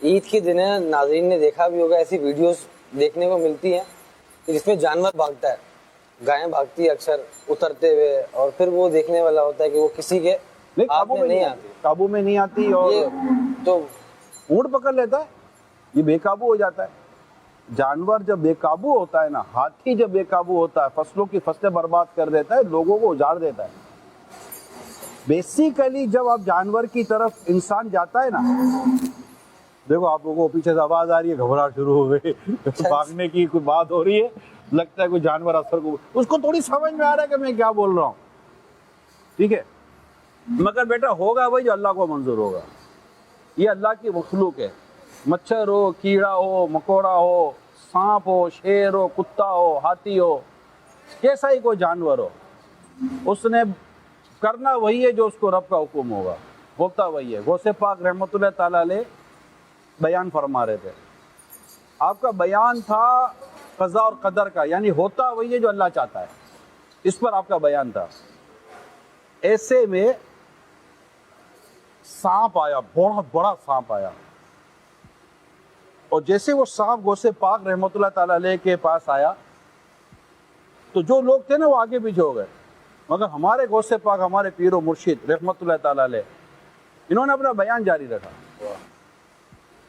ईद के दिन नाज़रीन ने देखा भी होगा, ऐसी वीडियोस देखने को मिलती हैं जिसमें जानवर भागता है, गायें भागती है अक्सर उतरते हुए, और फिर वो देखने वाला होता है कि वो किसी के काबू में नहीं आती, काबू में नहीं आती। और ये तो ऊंट पकड़ लेता है, ये बेकाबू हो जाता है। जानवर जब बेकाबू होता है ना, हाथी जब बेकाबू होता है, फसलों की फसलें बर्बाद कर देता है, लोगों को उजाड़ देता है। बेसिकली जब आप जानवर की तरफ इंसान जाता है ना, देखो आप लोगों को पीछे से आवाज आ रही है, घबराहट शुरू हो गई, भागने की कोई बात हो रही है, लगता है कोई जानवर असर को, उसको थोड़ी समझ में आ रहा है कि मैं क्या बोल रहा हूँ, ठीक है। मगर बेटा होगा वही जो अल्लाह को मंजूर होगा। ये अल्लाह की मखलूक है। मच्छर हो, कीड़ा हो, मकोड़ा हो, सांप हो, शेर हो, कुत्ता हो, हाथी हो, कैसा ही कोई जानवर हो, उसने करना वही है जो उसको रब का हुक्म होगा, होता वही है। गौसे पाक रहमतुल्लाह ताला अलैह बयान फरमा रहे थे, आपका बयान था कज़ा और कदर का, यानी होता वही है जो अल्लाह चाहता है, इस पर आपका बयान था। ऐसे में सांप आया, बहुत बड़ा सांप आया, और जैसे वो सांप गौसे पाक रहमतुल्लाह ताला अलैह के पास आया तो जो लोग थे ना वो आगे पीछे हो गए, मगर हमारे गौसे पाक, हमारे पीरो मुर्शिद रहमतुल्लाह ताला अलैह, इन्होंने अपना बयान जारी रखा।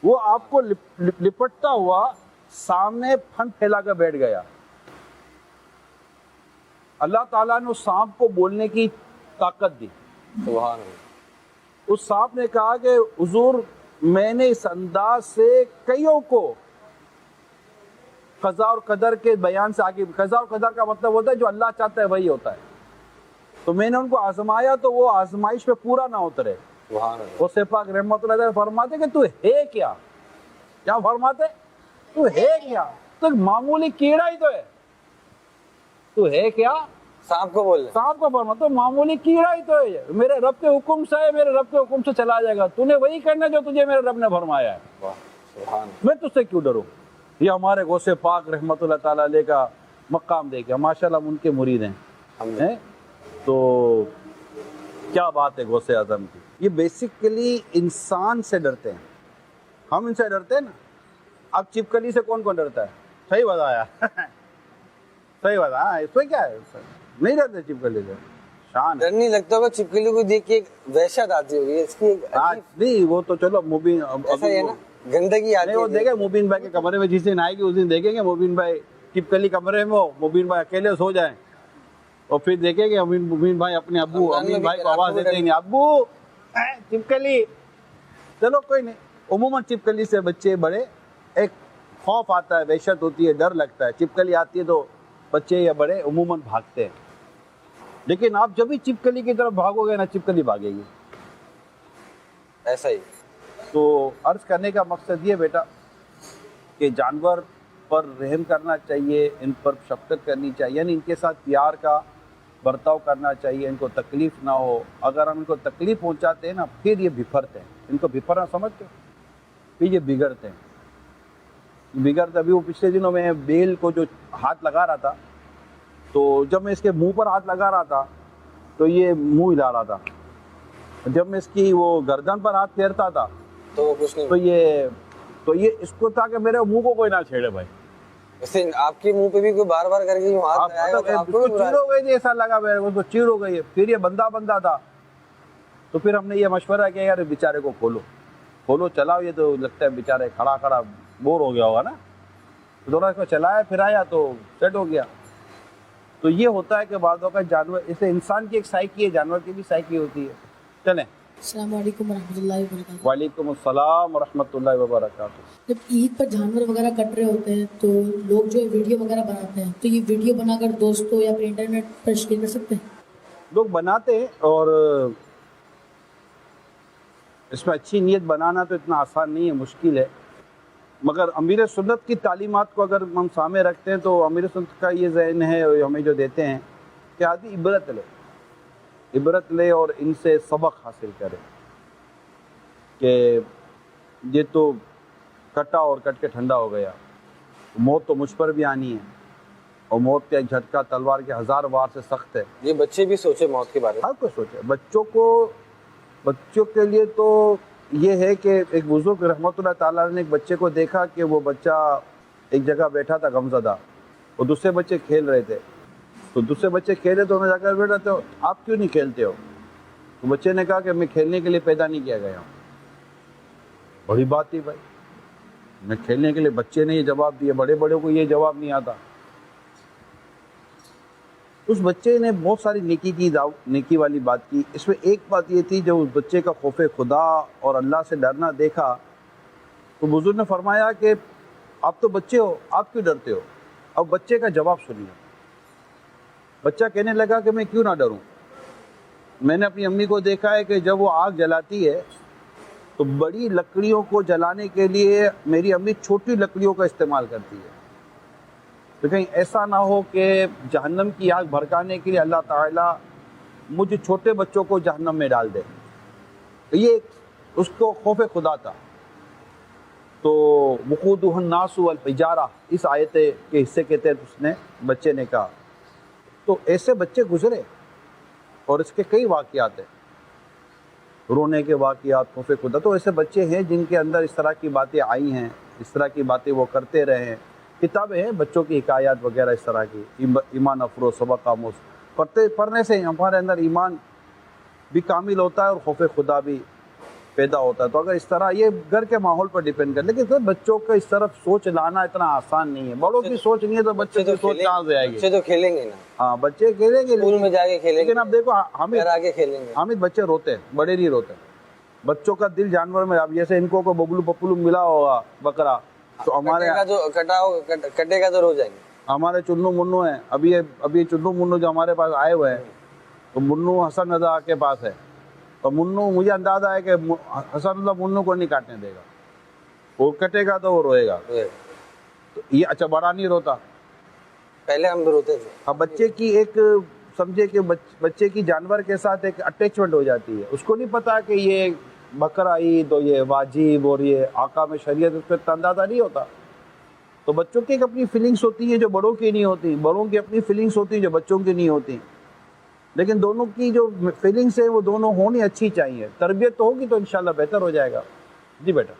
वो आपको लिपटता हुआ सामने फन फैला कर बैठ गया। अल्लाह ताला ने उस सांप को बोलने की ताकत दी। सुभान अल्लाह। उस सांप ने कहा कि हुजूर, मैंने इस अंदाज से कईयों को कज़ा और कदर के बयान से आगे, कज़ा और कदर का मतलब होता है जो अल्लाह चाहता है वही होता है, तो मैंने उनको आजमाया तो वो आजमाइश पे पूरा ना उतरे। वो सेपाक रहमतुल्लाह अलैह फरमाते कि तू है क्या, क्या फरमाते, तू है क्या, तो मामूली कीड़ा ही तो है, तू है क्या, सांप को बोल, सांप को फरमा, तो मामूली कीड़ा ही तो है, मेरे रब के हुक्म से है, मेरे रब के हुक्म से चला जाएगा, तूने वही करना जो तुझे मेरे रब ने फरमाया है, मैं तुझसे क्यों डरूं। ये हमारे गौसे पाक रहमतुल्लाह ताला अलैह का मकाम देखे, माशाल्लाह हम उनके मुरीद हैं, तो क्या बात है गौसे आजम की। ये बेसिकली इंसान से डरते हैं, हम इनसे डरते हैं ना। अब छिपकली से कौन कौन डरता है, सही बताया सही बताया, इसमें क्या है, नहीं डरते छिपकली से, शान डर नहीं लगता होगा छिपकली को देख के, एक वहशत आती होगी इसकी, नहीं वो तो चलो मुबीन ऐसा है ना, गंदगी आती है। वो देखे मुबीन भाई के कमरे में जिस दिन आएगी उस दिन देखेंगे मुबीन भाई छिपकली कमरे में हो, मुबीन भाई अकेले सो जाए, और फिर देखेंगे मुबीन भाई अपने अब्बू अमीन भाई को आवाज देते हैं, अब्बू छिपकली। चलो कोई नहीं, उमूमन छिपकली से बच्चे बड़े एक खौफ आता है, वहशत होती है, डर लगता है। छिपकली आती है तो बच्चे या बड़े उमूमन भागते हैं, लेकिन आप जब भी छिपकली की तरफ भागोगे ना, छिपकली भागेगी, ऐसा ही। तो अर्ज करने का मकसद ये बेटा कि जानवर पर रहम करना चाहिए, इन पर शफकत करनी चाहिए, यानी इनके साथ प्यार का बर्ताव करना चाहिए, इनको तकलीफ़ ना हो। अगर हम इनको तकलीफ़ पहुंचाते हैं ना, फिर ये बिफरते हैं, इनको बिफरना समझते हो, फिर ये बिगड़ते हैं, बिगड़ते। अभी वो पिछले दिनों में बेल को जो हाथ लगा रहा था, तो जब मैं इसके मुंह पर हाथ लगा रहा था तो ये मुंह हिला रहा था, जब मैं इसकी वो गर्दन पर हाथ फेरता था तो वो कुछ नहीं, तो ये इसको था कि मेरे मुंह को कोई ना छेड़े भाई। वैसे आपके मुंह पे भी कोई बार बार करके यूं हाथ लगाएगा तो आपको भी चीड़ हो गई थी, ऐसा लगा मेरे को, चीड़ हो गई है। फिर ये बंदा था, तो फिर हमने ये मशवरा किया यार बेचारे को खोलो चलाओ, ये तो लगता है बेचारे खड़ा बोर हो गया होगा ना, तो थोड़ा इसको चलाया फिर आया तो सेट हो गया। तो ये होता है कि बाद का जानवर, इसे इंसान की एक साइकी है, जानवर की भी साइकी होती है। चलें, अस्सलाम वालेकुम रहमतुल्लाहि व बरकातहू। वालेकुम अस्सलाम रहमतुल्लाहि व बरकातहू। जब ईद पर जानवर वगैरह कट रहे होते हैं तो लोग जो है वीडियो वगैरह बनाते हैं, तो ये वीडियो बनाकर दोस्तों या फिर इंटरनेट पर शेयर कर सकते हैं? लोग बनाते हैं, और इसमें अच्छी नीयत बनाना तो इतना आसान नहीं है, मुश्किल है। मगर अमीर सुन्नत की तालीमात को अगर हम सामने रखते हैं तो अमीर सुन्नत का ये ज़हन है, हमें जो देते हैं कि आदि इबरत ले और इनसे सबक हासिल करें कि ये तो कटा और कट के ठंडा हो गया, मौत तो मुझ पर भी आनी है, और मौत का एक झटका तलवार के 1000 वार से सख्त है। ये बच्चे भी सोचे मौत के बारे में, हर कोई सोचे। बच्चों के लिए तो ये है कि एक बुजुर्ग रहमतुल्लाह ताला ने एक बच्चे को देखा कि वो बच्चा एक जगह बैठा था गमज़दा, और दूसरे बच्चे खेल रहे थे। तो दूसरे बच्चे खेले तो उन्होंने जाकर बैठा, तो आप क्यों नहीं खेलते हो? तो बच्चे ने कहा कि मैं खेलने के लिए पैदा नहीं किया गया हूँ। बड़ी बात थी भाई, मैं खेलने के लिए, बच्चे ने ये जवाब दिया, बड़े बड़े को ये जवाब नहीं आता। उस बच्चे ने बहुत सारी नेकी वाली बात की। इसमें एक बात ये थी, जब उस बच्चे का खौफ खुदा और अल्लाह से डरना देखा, तो बुजुर्ग ने फरमाया कि आप तो बच्चे हो, आप क्यों डरते हो? अब बच्चे का जवाब सुनिए। बच्चा कहने लगा कि मैं क्यों ना डरूं, मैंने अपनी अम्मी को देखा है कि जब वो आग जलाती है तो बड़ी लकड़ियों को जलाने के लिए मेरी अम्मी छोटी लकड़ियों का इस्तेमाल करती है। तो कहीं ऐसा ना हो कि जहन्नम की आग भड़काने के लिए अल्लाह ताला मुझे छोटे बच्चों को जहन्नम में डाल दे। तो ये उसको खौफ खुदा था। तो वक़ूदुहुन नासु वल हिजारा, इस आयत के हिस्से के तहत उसने बच्चे ने कहा। तो ऐसे बच्चे गुजरे और इसके कई वाक़यात हैं, रोने के वाक़यात, खौफ खुदा। तो ऐसे बच्चे हैं जिनके अंदर इस तरह की बातें आई हैं, इस तरह की बातें वो करते रहे हैं। किताबें हैं बच्चों की हिकायत वगैरह इस तरह की, ईमान अफरोज़, सबक आमोज़ पढ़ने से हमारे अंदर ईमान भी कामिल होता है और खौफ खुदा भी पैदा होता है। तो अगर इस तरह, ये घर के माहौल पर डिपेंड कर, लेकिन सर बच्चों को इस तरफ सोच लाना इतना आसान नहीं है। बड़ों की सोच नहीं है तो बच्चे की सोच कहाँ से आएगी? बच्चे तो खेलेंगे ना। हाँ, बच्चे खेलेंगे, स्कूल में जाके खेलेंगे, लेकिन अब देखो घर आके खेलेंगे। हामिद बच्चे रोते हैं, बड़े नहीं रोते। बच्चों का दिल जानवर में, अब जैसे इनको को बबलू पपलू मिला होगा बकरा, तो हमारे जो कटेगा तो रो जाएंगे। हमारे चुन्नू मुन्नू हैं, अभी चुन्नू मुन्नू जो हमारे पास आए हुए हैं, तो मुन्नू हसन रजा के पास है। तो मुन्नू, मुझे अंदाजा है कि हसन रजा मुन्नू को नहीं काटने देगा, वो कटेगा तो वो रोएगा। तो ये अच्छा, बड़ा नहीं रोता, पहले हम भी रोते थे। अब बच्चे की एक, समझे कि बच्चे की जानवर के साथ एक अटैचमेंट हो जाती है। उसको नहीं पता कि ये बकरा ईद और ये वाजिब और ये आका में शरीयत, उस पर अंदाजा नहीं होता। तो बच्चों की एक अपनी फीलिंग्स होती है जो बड़ों की नहीं होती, बड़ों की अपनी फीलिंग्स होती है जो बच्चों की नहीं होती। लेकिन दोनों की जो फीलिंग्स है वो दोनों होनी अच्छी चाहिए। तरबियत तो होगी तो इंशाल्लाह बेहतर हो जाएगा। जी बेटा।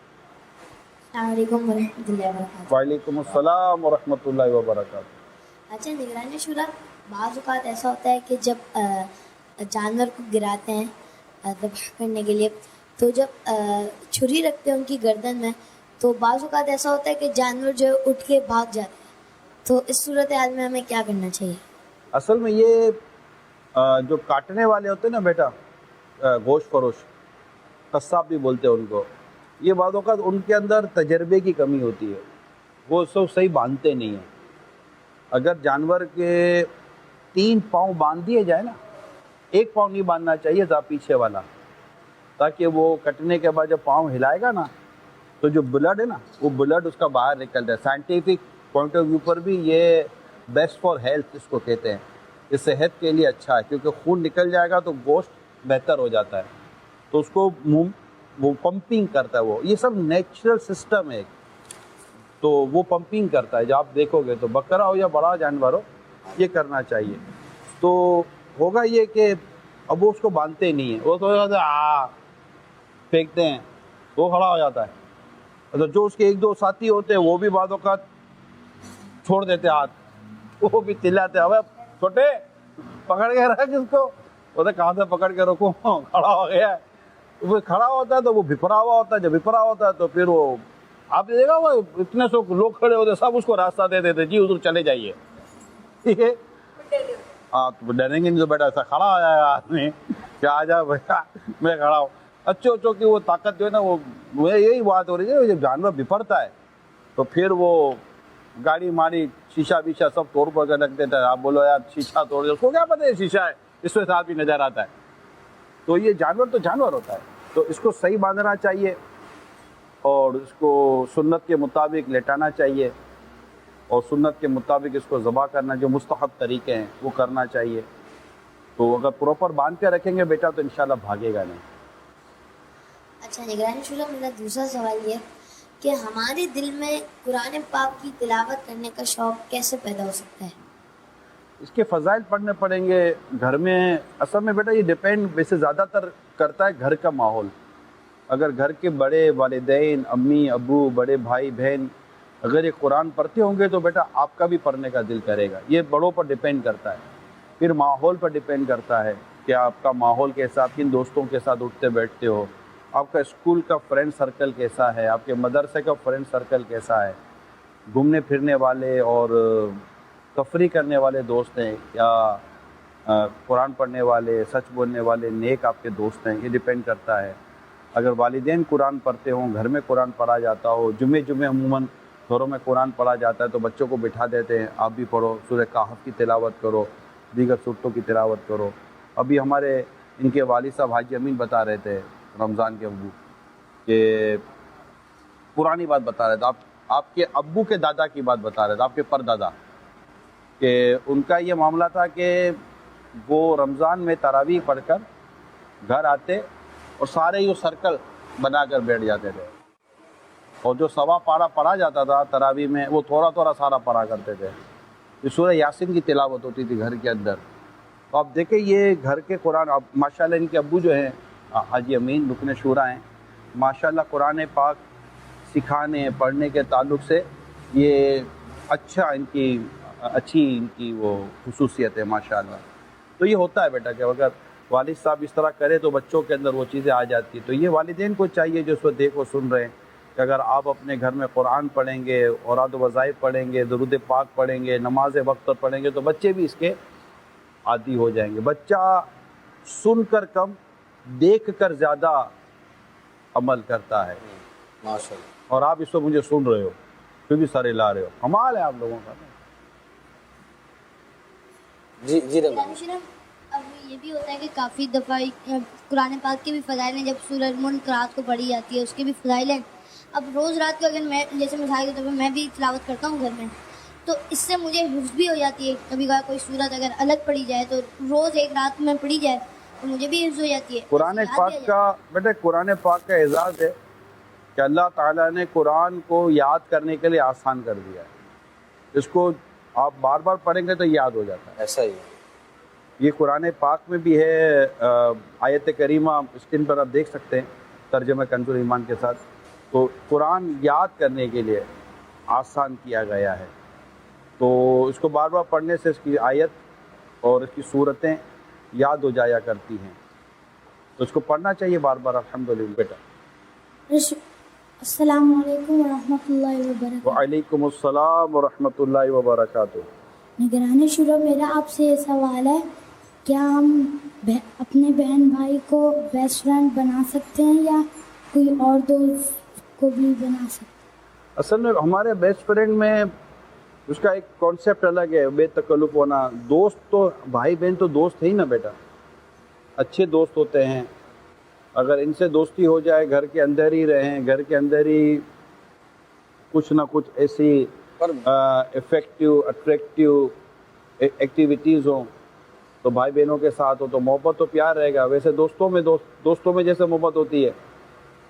वालेकुम अस्सलाम व रहमतुल्लाहि व बरकातहू। अच्छा, निगरानी शुरा, बाज़ औक़ात ऐसा होता है कि जब जानवर को गिराते हैं ज़ब्ह करने के लिए, तो जब छुरी रखते हैं उनकी गर्दन में, तो बाज़ औक़ात ऐसा होता है कि जानवर जो है उठ के भाग जाते हैं। तो इस सूरत हाल में हमें क्या करना चाहिए? असल में ये जो काटने वाले होते हैं ना बेटा, गोश्त फरोश, कस्साब भी बोलते हैं उनको, ये बाज़ औक़ात उनके अंदर तजर्बे की कमी होती है, वो सब सही बांधते नहीं हैं। अगर जानवर के 3 पाँव बांध दिए जाए ना, 1 पाँव नहीं बांधना चाहिए था पीछे वाला, ताकि वो कटने के बाद जब पाँव हिलाएगा ना, तो जो ब्लड है ना, वो ब्लड उसका बाहर निकल जाए। साइंटिफिक पॉइंट ऑफ व्यू पर भी ये बेस्ट फॉर हेल्थ इसको कहते हैं, ये सेहत के लिए अच्छा है, क्योंकि खून निकल जाएगा तो गोश्त बेहतर हो जाता है। तो उसको वो पंपिंग करता है, वो ये सब नेचुरल सिस्टम है, तो वो पंपिंग करता है। जब आप देखोगे तो बकरा हो या बड़ा जानवर हो, ये करना चाहिए। तो होगा ये कि अब वो उसको बांधते नहीं है, वो तो फेंकते हैं, वो खड़ा हो जाता है। तो जो उसके 1-2 साथी होते हैं वो भी बातों का छोड़ देते हाथ, वो भी चिल्लाते हैं, अबे छोटे पकड़ के रख इसको। बोलते कहाँ से पकड़ के रखो, खड़ा हो गया है। वो खड़ा होता है तो वो भिपरा हुआ होता है, जब भिपरा होता है तो फिर वो, आप देखा वो इतने सो लोग खड़े होते, सब उसको रास्ता दे देते, जी उधर चले जाइए, ठीक है। हाँ, तो डरेंगे नहीं तो बेटा ऐसा खड़ा हो जाएगा आदमी, क्या आ जाए भैया मैं खड़ा हूँ। अच्छों की वो ताकत जो है ना, वो यही बात हो रही है, जब जानवर बिफरता है तो फिर वो गाड़ी मारी, शीशा बीशा सब तोड़ पड़ कर रख देता है। आप बोलो यार शीशा तोड़ दो, उसको क्या पता है शीशा है, इसमें साथ भी नजर आता है। तो ये जानवर तो जानवर होता है, तो इसको सही बांधना चाहिए और इसको सुन्नत के मुताबिक लेटाना चाहिए और सुन्नत के मुताबिक इसको ज़बा करना, जो मुस्तहब तरीके हैं वो करना चाहिए। तो अगर प्रॉपर बांध के रखेंगे बेटा तो इंशाल्लाह भागेगा नहीं। अच्छा निगरानी शुरा, मेरा दूसरा सवाल ये कि हमारे दिल में कुरान पाक की तिलावत करने का शौक़ कैसे पैदा हो सकता है? इसके फ़ज़ाइल पढ़ने पड़ेंगे घर में। असल में बेटा ये डिपेंड वैसे ज़्यादातर करता है घर का माहौल। अगर घर के बड़े वालिदैन, अम्मी अब्बू, बड़े भाई बहन अगर ये कुरान पढ़ते होंगे तो बेटा आपका भी पढ़ने का दिल करेगा। ये बड़ों पर डिपेंड करता है, फिर माहौल पर डिपेंड करता है कि आपका माहौल कैसा, आप किन दोस्तों के साथ उठते बैठते हो, आपका स्कूल का फ्रेंड सर्कल कैसा है, आपके मदरसे का फ्रेंड सर्कल कैसा है, घूमने फिरने वाले और तफरी करने वाले दोस्त हैं या कुरान पढ़ने वाले, सच बोलने वाले नेक आपके दोस्त हैं, ये डिपेंड करता है। अगर वालिदैन कुरान पढ़ते हों, घर में कुरान पढ़ा जाता हो, जुमे जुमे अमूमन घरों में कुरान पढ़ा जाता है तो बच्चों को बिठा देते हैं, आप भी पढ़ो, सूरह कहफ की तिलावत करो, दीगर सूरतों की तिलावत करो। अभी हमारे इनके वालिद साहब हाजी अमीन बता रहे थे, रमज़ान के अब्बू, कि पुरानी बात बता रहे थे, आपके अब्बू के दादा की बात बता रहे थे, आपके परदादा, कि उनका ये मामला था कि वो रमज़ान में तरावीह पढ़कर घर आते और सारे ही सर्कल बना कर बैठ जाते थे, और जो सवा पारा पढ़ा जाता था तरावीह में वो थोड़ा थोड़ा सारा पढ़ा करते थे। ये सूरह यासीन की तिलावत होती थी घर के अंदर। तो आप देखें ये घर के कुरान, अब माशाल्लाह इनके अब्बू जो हैं हाजी अमीन रुकन शूरा हैं, माशाल्लाह कुरान पाक सिखाने पढ़ने के ताल्लुक़ से ये अच्छी इनकी वो खुसूसियत है माशाल्लाह। तो ये होता है बेटा कि अगर वालिद साहब इस तरह करे तो बच्चों के अंदर वो चीज़ें आ जाती है। तो ये वालिदैन को चाहिए जो इस वक्त देखो सुन रहे हैं कि अगर आप अपने घर में कुरान पढ़ेंगे, औराद वज़ाइफ पढ़ेंगे, दुरूद पाक पढ़ेंगे, नमाज वक्त पर पढ़ेंगे तो बच्चे भी इसके आदी हो जाएंगे। बच्चा सुनकर कम, देख कर ज़्यादा अमल करता है माशाल्लाह। और आप इस वक्त मुझे सुन रहे हो, फिर भी सर हिला रहे हो, कमाल है आप लोगों का। जी जी रमज़ान। अब ये भी होता है कि काफ़ी दफ़ा कुरान पाक के भी फ़ज़ाइल हैं, जब सूरह मुल्क रात को पढ़ी जाती है उसके भी फ़ज़ाइल हैं। अब रोज़ रात को अगर मैं जैसे मिसाल के तौर पर मैं भी तिलावत करता हूँ घर में, तो इससे मुझे हिफ्ज़ भी हो जाती है। कभी कभार कोई सूरत अगर अलग पढ़ी जाए तो रोज़ एक रात में पढ़ी जाए तो मुझे भी हिफ्ज़ हो जाती है। कुरान पाक का बेटे, कुरान पाक का एजाज़ है कि अल्लाह ताला ने कुरान को याद करने के लिए आसान कर दिया है। इसको आप बार बार पढ़ेंगे तो याद हो जाता है। ऐसा ही है। ये कुरान पाक में भी है, आयत करीमा स्क्रीन पर आप देख सकते हैं तर्जुमा कंजुल ईमान के साथ। तो कुरान याद करने के लिए आसान किया गया है, तो इसको बार बार पढ़ने से इसकी आयत और इसकी सूरतें याद हो जाया करती हैं, तो इसको पढ़ना चाहिए बार बार। अल्हम्दुलिल्लाह बेटा। अस्सलाम वालेकुम वरहमतुल्लाहि वबरकातुहू। वालेकुम अस्सलाम वरहमतुल्लाहि वबरकातुहू। निगरानी शुरू, मेरा आपसे ये सवाल है, क्या हम अपने बहन भाई को बेस्ट फ्रेंड बना सकते हैं या कोई और दोस्त को भी बना सकते हैं? असल में हमारे बेस्ट फ्रेंड में उसका एक कॉन्सेप्ट अलग है, बेतकल्लुफ़ होना। दोस्त तो भाई बहन तो दोस्त है ही ना बेटा, अच्छे दोस्त होते हैं। अगर इनसे दोस्ती हो जाए, घर के अंदर ही रहें, घर के अंदर ही कुछ ना कुछ ऐसी इफ़ेक्टिव अट्रैक्टिव एक्टिविटीज़ हों, तो भाई बहनों के साथ हो तो मोहब्बत तो प्यार रहेगा। वैसे दोस्तों में जैसे मोहब्बत होती है,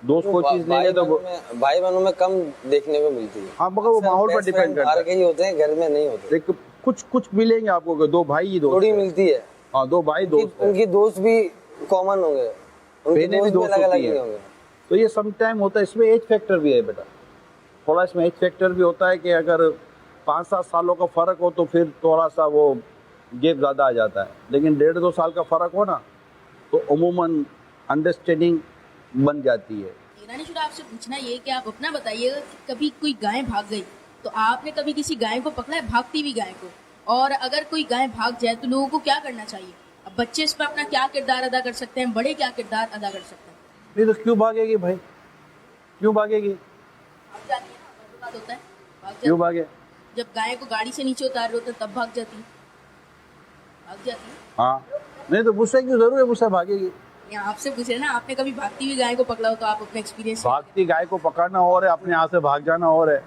दोस्त कोई चीज़ ले ले तो भाई बहनों में कम देखने को मिलती है। हाँ, मगर वो माहौल पर डिपेंड करता है। के ही होते हैं, घर में नहीं होते। एक कुछ मिलेंगे आपको कि दो भाई ही दोस्त थोड़ी मिलती है। हाँ, दो भाई दोस्त हैं। उनकी दोस्त भी कॉमन होंगे, बहनें भी दोस्त अलग होती अलग हैं। होंगे। तो ये सम टाइम होता है। इसमें एज फैक्टर भी है बेटा, थोड़ा इसमें एज फैक्टर भी होता है कि अगर 5-7 सालों का फ़र्क हो तो फिर थोड़ा सा वो गैप ज़्यादा आ जाता है, लेकिन 1.5-2 साल का फ़र्क हो ना तो अमूमन अंडरस्टैंडिंग बन जाती है। निगरानी शुरू, आपसे पूछना ये कि आप अपना बताइएगा कि कभी कोई गाय भाग गई तो आपने कभी किसी गाय को पकड़ा है, भागती हुई गाय को, और अगर कोई गाय भाग जाए तो लोगों को क्या करना चाहिए? अब बच्चे इस पर अपना क्या किरदार अदा कर सकते हैं, बड़े क्या किरदार अदा कर सकते हैं? नहीं तो क्यों भागेगी भाई, क्यों भागेगी? भाग जाती है ना, बात होता है, भाग क्यों जाती है। भागे? जब गाय को गाड़ी से नीचे उतार रहे होते हैं तब भाग जाती है, भाग जाती है। हाँ, नहीं तो मुझसे क्यों जरूर है, मुझसे भागेगी। यहाँ आपसे पूछे ना, आपने कभी भागती हुई गाय को पकड़ा हो तो आप अपने एक्सपीरियंस। भागती गाय को पकड़ना और है, अपने यहाँ से भाग जाना और है।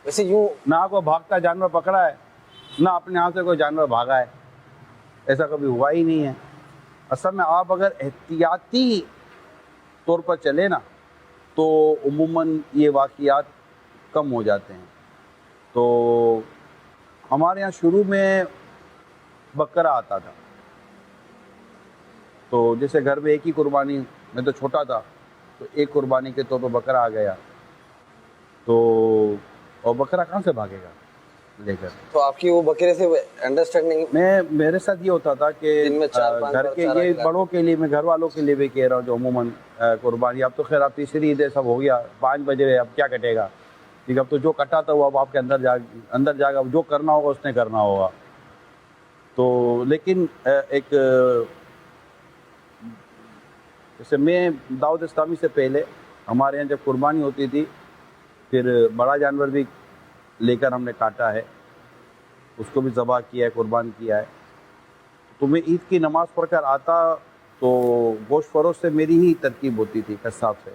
वैसे यूं ना कोई भागता जानवर पकड़ा है, ना अपने यहाँ से कोई जानवर भागा है, ऐसा कभी हुआ ही नहीं है। असल में आप अगर एहतियाती तौर पर चले ना तो उम्मूमन ये वाक़ियात कम हो जाते हैं। तो हमारे यहाँ शुरू में बकरा आता था, तो जैसे घर में एक ही कुर्बानी, मैं तो छोटा था, तो एक कुर्बानी के तौर पर बकरा आ गया, तो और बकरा कहाँ से भागेगा लेकर। तो आपकी वो बकरे से अंडरस्टैंडिंग मेरे साथ ये होता था कि दिन में 4-5 घर बार के चारा ये खिलाते। बड़ों के लिए, मैं घर वालों के लिए भी कह रहा हूँ, जो अमूमन कुर्बानी, अब तो खैर अब तीसरी ईद है, सब हो गया, 5 बजे अब क्या कटेगा, ठीक है, अब तो जो कटा था वो अब आपके अंदर जाएगा, जो करना होगा उसने करना होगा। तो लेकिन एक जैसे मैं दाऊद इस्लामी से पहले हमारे यहाँ जब कुर्बानी होती थी, फिर बड़ा जानवर भी लेकर हमने काटा है, उसको भी ज़बह किया है, कुर्बान किया है। तो मैं ईद की नमाज़ पढ़कर आता तो गोश्त फरोश से मेरी ही तरकीब होती थी, कसाब से,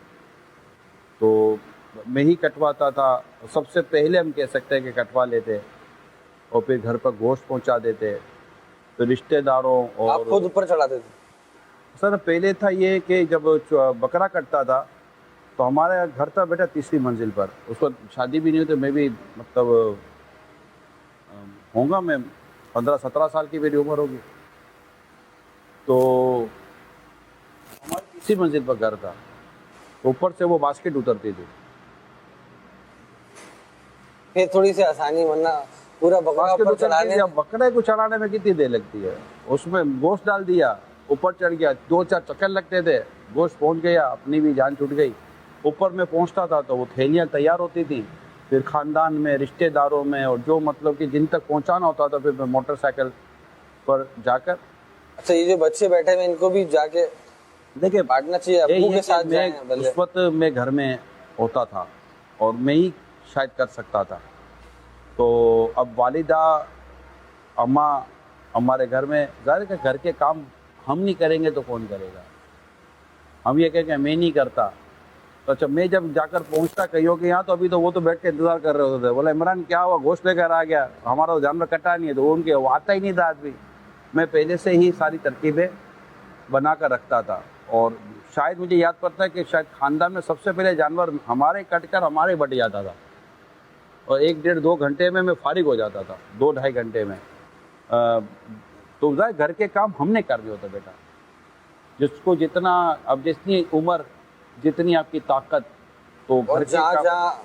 तो मैं ही कटवाता था। सबसे पहले हम कह सकते हैं कि कटवा लेते और फिर घर पर गोश्त पहुंचा देते, तो रिश्तेदारों आप और खुद ऊपर चढ़ाते थे? सर पहले था ये कि जब बकरा कटता था तो हमारे घर था बेटा तीसरी मंजिल पर, उस वक्त शादी भी नहीं हुई, तो मैं भी मतलब होगा, मैं 15-17 साल की मेरी उम्र होगी, तो हमारी तीसरी मंजिल पर घर था, तो ऊपर से वो बास्केट उतरती थी। फिर थोड़ी सी आसानी, वरना पूरा बकरा बास्केट ऊपर उतरती चढ़ाने थी, अब बकरे को चढ़ाने में कितनी देर लगती है, उसमें गोश्त डाल दिया, ऊपर चढ़ गया, 2-4 चक्कर लगते थे, गोश्त पहुंच गया, अपनी भी जान छूट गई। ऊपर में पहुंचता था तो वो थैलियाँ तैयार होती थी, फिर ख़ानदान में, रिश्तेदारों में, और जो मतलब कि जिन तक पहुंचाना होता था, फिर मैं मोटरसाइकिल पर जाकर। अच्छा, ये जो बच्चे बैठे हुए इनको भी जाके देखिए बांटना चाहिए, यही अब्बू है के कि साथ मैं जाएं बल्ले। उस वक्त मैं घर में होता था और मैं ही शायद कर सकता था, तो अब वालिदा अम्मा हमारे घर में, ज़ाहिर है घर के काम हम नहीं करेंगे तो कौन करेगा, हम ये कहेंगे मैं नहीं करता। तो अच्छा, मैं जब जाकर पहुंचता कहीं के यहाँ, तो अभी तो वो तो बैठ के इंतजार कर रहे होते थे, बोला इमरान क्या हुआ, गोश्त लेकर आ गया, हमारा तो जानवर कटा नहीं है, तो उनके वो आता ही नहीं था आदमी। मैं पहले से ही सारी तरकीबें बना कर रखता था, और शायद मुझे याद पड़ता है कि शायद ख़ानदान में सबसे पहले जानवर हमारे कटकर हमारे बट जाता था, और 1-1.5-2 घंटे में मैं फारिग हो जाता था, 2-2.5 घंटे में। तो घर के काम हमने करने होते बेटा, जिसको जितना, अब जितनी उम्र जितनी आपकी ताकत, तो और घर के जहाँ काम जहाँ